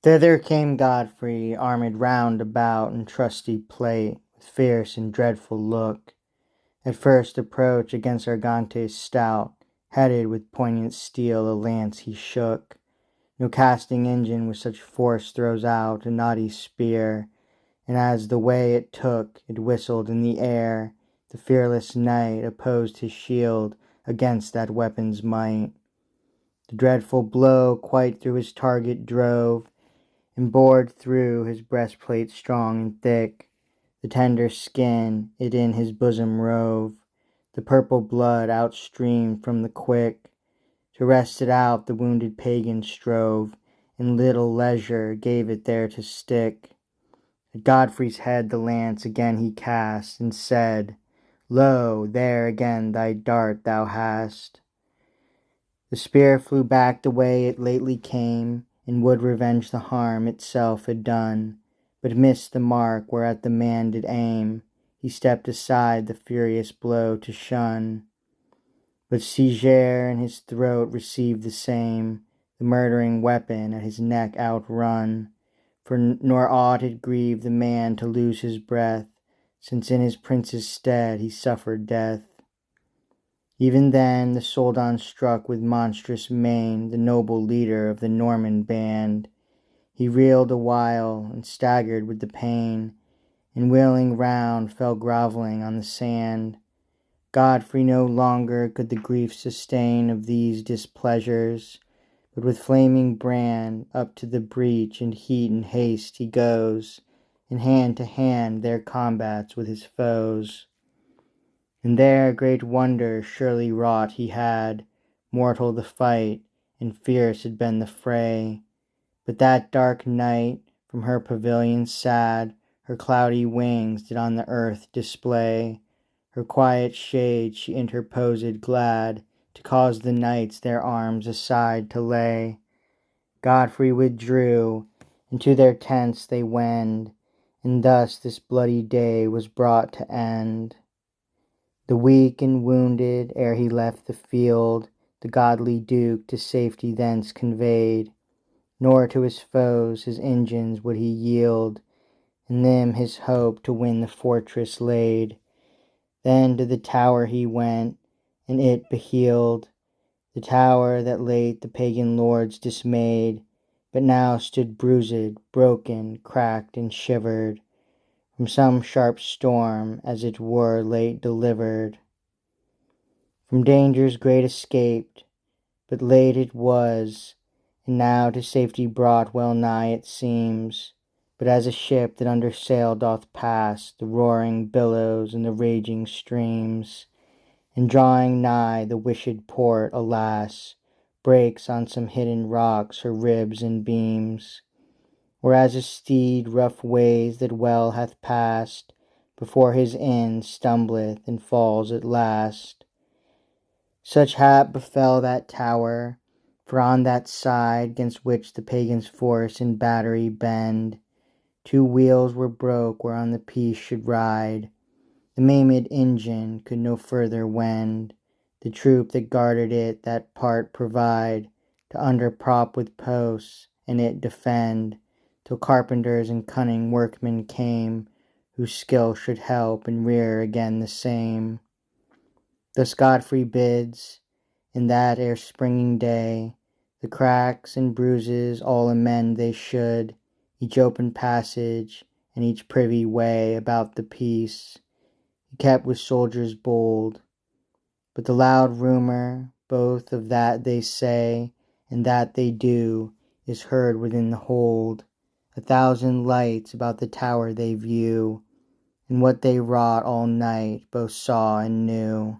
Thither came Godfrey, armed round about in trusty plate, with fierce and dreadful look. At first approach against Argantes stout, headed with poignant steel a lance he shook. No casting engine with such force throws out a knotty spear, and as the way it took, it whistled in the air. The fearless knight opposed his shield against that weapon's might. The dreadful blow quite through his target drove, and bored through his breastplate strong and thick. The tender skin it in his bosom rove, the purple blood outstreamed from the quick. To wrest it out the wounded pagan strove, and little leisure gave it there to stick. At Godfrey's head the lance again he cast, and said, "Lo, there again thy dart thou hast." The spear flew back the way it lately came, and would revenge the harm itself had done, but missed the mark whereat the man did aim. He stepped aside the furious blow to shun. But Siger in his throat received the same, the murdering weapon at his neck outrun. For nor aught it grieved the man to lose his breath, since in his prince's stead he suffered death. Even then the Soldan struck with monstrous main the noble leader of the Norman band. He reeled awhile, and staggered with the pain, and wheeling round fell grovelling on the sand. Godfrey no longer could the grief sustain of these displeasures, but with flaming brand up to the breach in heat and haste he goes, and hand to hand there combats with his foes. And there great wonder surely wrought he had, mortal the fight, and fierce had been the fray. But that dark night from her pavilion sad her cloudy wings did on the earth display. Her quiet shade she interposed glad, to cause the knights their arms aside to lay. Godfrey withdrew, and to their tents they wend, and thus this bloody day was brought to end. The weak and wounded, ere he left the field, the godly Duke to safety thence conveyed, nor to his foes his engines would he yield, in them his hope to win the fortress laid. Then to the tower he went, and it beheld, the tower that late the pagan lords dismayed, but now stood bruised, broken, cracked, and shivered, from some sharp storm, as it were late delivered. From dangers great escaped, but late it was, and now to safety brought well nigh it seems. But as a ship that under sail doth pass the roaring billows and the raging streams, and drawing nigh the wished port, alas, breaks on some hidden rocks her ribs and beams. Or as a steed rough ways that well hath passed before his end stumbleth and falls at last. Such hap befell that tower, for on that side 'gainst which the pagans' force in battery bend, two wheels were broke whereon the piece should ride. The maimed engine could no further wend. The troop that guarded it that part provide, to underprop with posts, and it defend, till carpenters and cunning workmen came, whose skill should help and rear again the same. Thus Godfrey bids, in that ere springing day, the cracks and bruises all amend they should, each open passage, and each privy way about the peace, he kept with soldiers bold. But the loud rumour, both of that they say, and that they do, is heard within the hold. 1,000 lights about the tower they view, and what they wrought all night both saw and knew.